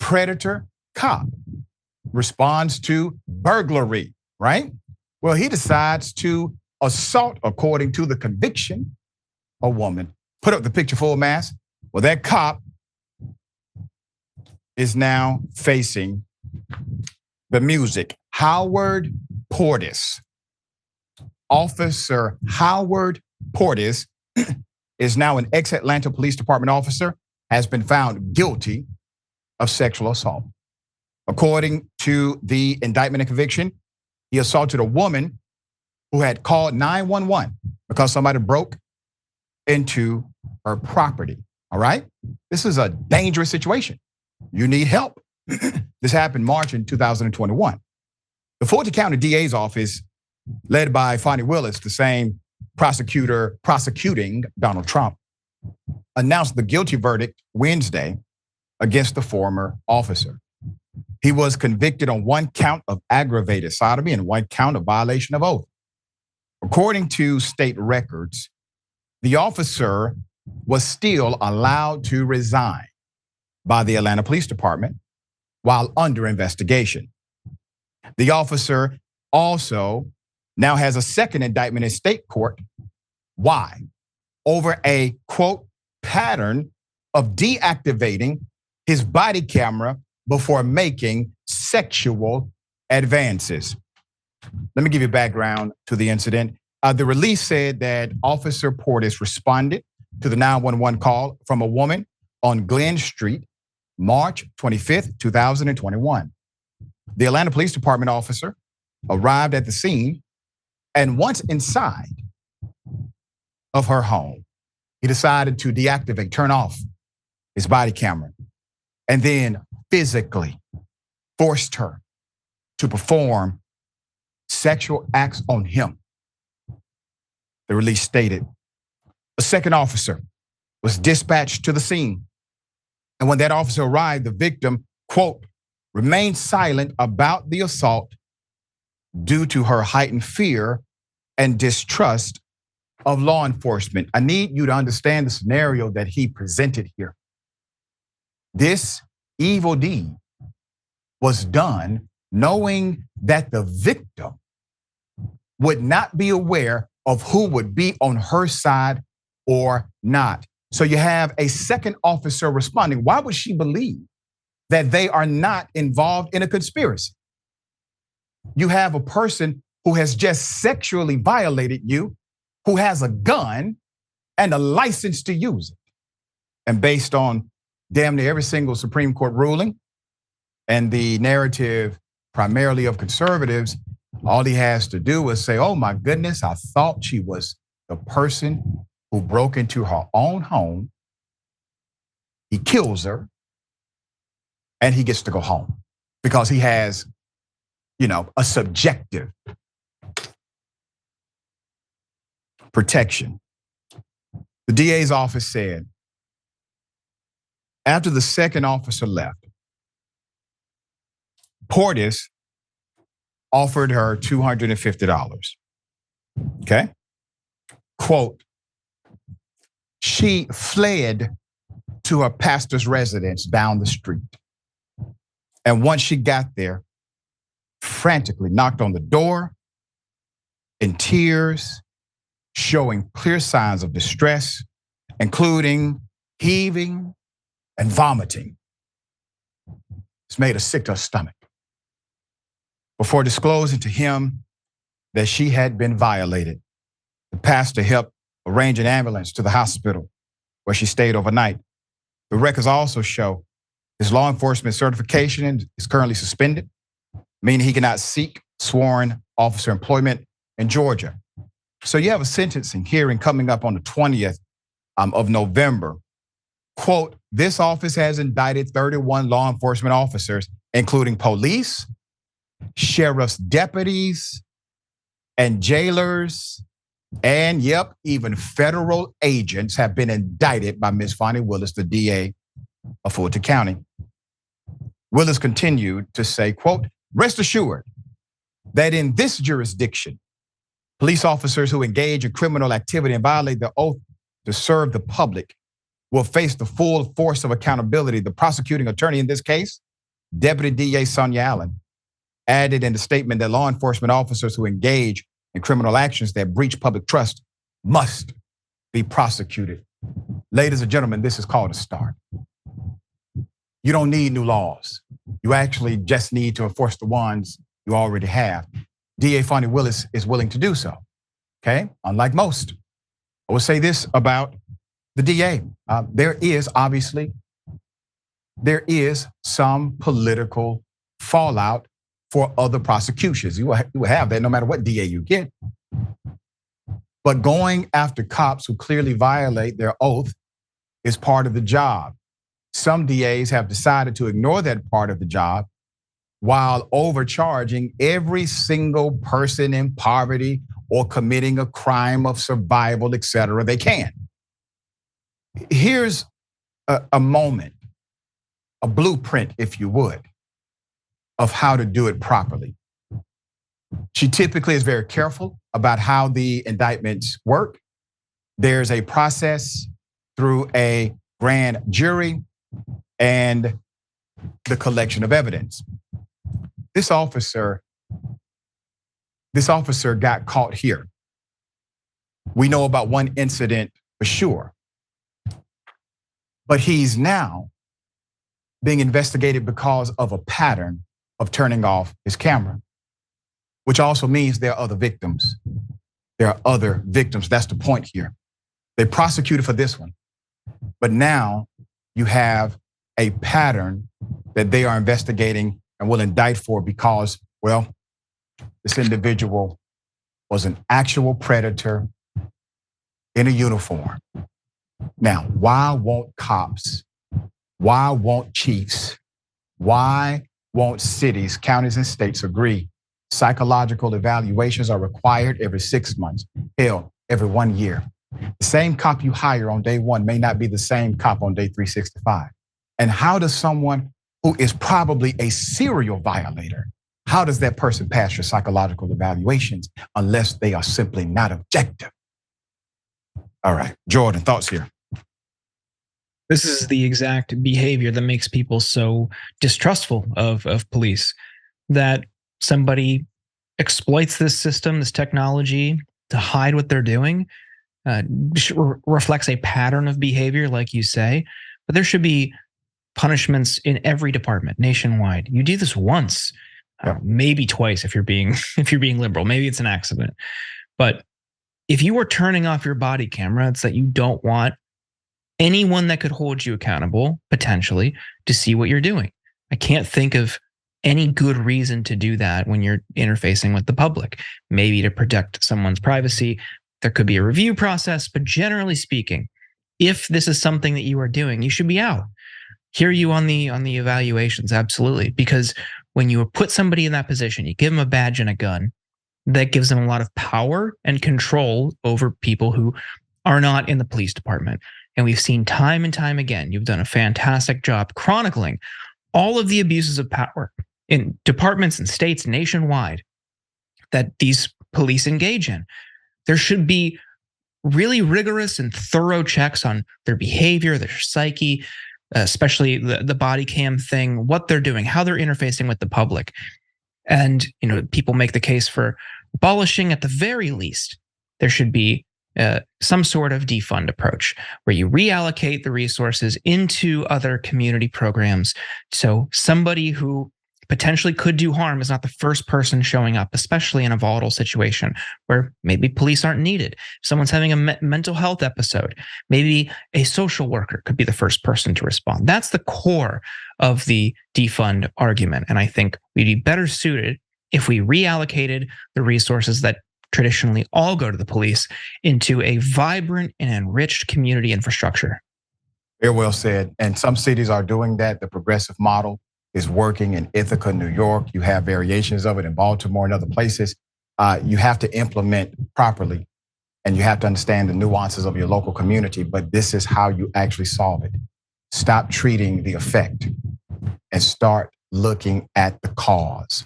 predator cop responds to burglary, right? Well, he decides to assault, according to the conviction, a woman. Put up the picture full mass. Well, that cop is now facing the music. Howard Portis. Officer Howard Portis is now an ex-Atlanta Police Department officer, has been found guilty of sexual assault. According to the indictment and conviction, he assaulted a woman who had called 911 because somebody broke into her property, all right? This is a dangerous situation. You need help. This happened March in 2021. The Fulton County DA's office, led by Fani Willis, the same prosecutor prosecuting Donald Trump, announced the guilty verdict Wednesday against the former officer. He was convicted on one count of aggravated sodomy and one count of violation of oath. According to state records, the officer was still allowed to resign by the Atlanta Police Department while under investigation. The officer also now has a second indictment in state court. Why? Over a, quote, pattern of deactivating his body camera before making sexual advances. Let me give you background to the incident. The release said that Officer Portis responded to the 911 call from a woman on Glen Street, March 25th, 2021. The Atlanta Police Department officer arrived at the scene, and once inside of her home, he decided to deactivate, turn off his body camera, and then physically forced her to perform sexual acts on him. The release stated a second officer was dispatched to the scene. And when that officer arrived, the victim, quote, remained silent about the assault due to her heightened fear and distrust of law enforcement. I need you to understand the scenario that he presented here. This evil deed was done knowing that the victim would not be aware of who would be on her side or not. So you have a second officer responding. Why would she believe that they are not involved in a conspiracy? You have a person who has just sexually violated you, who has a gun and a license to use it. And based on damn near every single Supreme Court ruling and the narrative primarily of conservatives, all he has to do is say, oh my goodness, I thought she was the person who broke into her own home. He kills her and he gets to go home because he has, a subjective protection. The DA's office said, after the second officer left, Portis offered her $250. Okay? Quote, she fled to her pastor's residence down the street. And once she got there, frantically knocked on the door in tears, showing clear signs of distress, including heaving and vomiting. It's made her sick to her stomach. Before disclosing to him that she had been violated, the pastor helped arrange an ambulance to the hospital where she stayed overnight. The records also show his law enforcement certification is currently suspended, meaning he cannot seek sworn officer employment in Georgia. So you have a sentencing hearing coming up on the 20th of November. Quote, this office has indicted 31 law enforcement officers, including police, sheriff's deputies, and jailers, and even federal agents have been indicted by Ms. Fani Willis, the DA of Fulton County. Willis continued to say, quote, rest assured that in this jurisdiction, police officers who engage in criminal activity and violate their oath to serve the public will face the full force of accountability. The prosecuting attorney in this case Deputy DA Sonia Allen added in the statement that law enforcement officers who engage in criminal actions that breach public trust must be prosecuted. Ladies and gentlemen, this is called a start. You don't need new laws. You actually just need to enforce the ones you already have. DA Fonnie Willis is willing to do so, okay? Unlike most. I will say this about the DA. There is some political fallout for other prosecutions. You will have that no matter what DA you get. But going after cops who clearly violate their oath is part of the job. Some DAs have decided to ignore that part of the job while overcharging every single person in poverty or committing a crime of survival, et cetera, they can. Here's a moment, a blueprint, if you would, of how to do it properly. She typically is very careful about how the indictments work. There's a process through a grand jury and the collection of evidence. This officer got caught here. We know about one incident for sure, but he's now being investigated because of a pattern of turning off his camera, which also means there are other victims. There are other victims. That's the point here. They prosecuted for this one, but now you have a pattern that they are investigating and will indict for because, well, this individual was an actual predator in a uniform. Now, why won't cops? Why won't chiefs? Why won't cities, counties, and states agree psychological evaluations are required every 6 months? Hell, every 1 year. The same cop you hire on day one may not be the same cop on day 365. And how does someone who is probably a serial violator, how does that person pass your psychological evaluations unless they are simply not objective? All right, Jordan, thoughts here? This is the exact behavior that makes people so distrustful of police, that somebody exploits this system, this technology to hide what they're doing, reflects a pattern of behavior, like you say, but there should be punishments in every department nationwide. You do this once, maybe twice if you're being liberal. Maybe it's an accident. But if you were turning off your body camera, it's that you don't want anyone that could hold you accountable, potentially, to see what you're doing. I can't think of any good reason to do that when you're interfacing with the public. Maybe to protect someone's privacy. There could be a review process, but generally speaking, if this is something that you are doing, you should be out. Hear you on the evaluations, absolutely. Because when you put somebody in that position, you give them a badge and a gun, that gives them a lot of power and control over people who are not in the police department. And we've seen time and time again, you've done a fantastic job chronicling all of the abuses of power in departments and states nationwide that these police engage in. There should be really rigorous and thorough checks on their behavior, their psyche, especially the body cam thing, what they're doing, how they're interfacing with the public. And people make the case for abolishing, at the very least, there should be some sort of defund approach where you reallocate the resources into other community programs. So somebody who potentially could do harm is not the first person showing up, especially in a volatile situation where maybe police aren't needed. If someone's having a mental health episode, maybe a social worker could be the first person to respond. That's the core of the defund argument. And I think we'd be better suited if we reallocated the resources that traditionally all go to the police into a vibrant and enriched community infrastructure. Very well said. And some cities are doing that. The progressive model is working in Ithaca, New York. You have variations of it in Baltimore and other places. You have to implement properly, and you have to understand the nuances of your local community, but this is how you actually solve it. Stop treating the effect and start looking at the cause.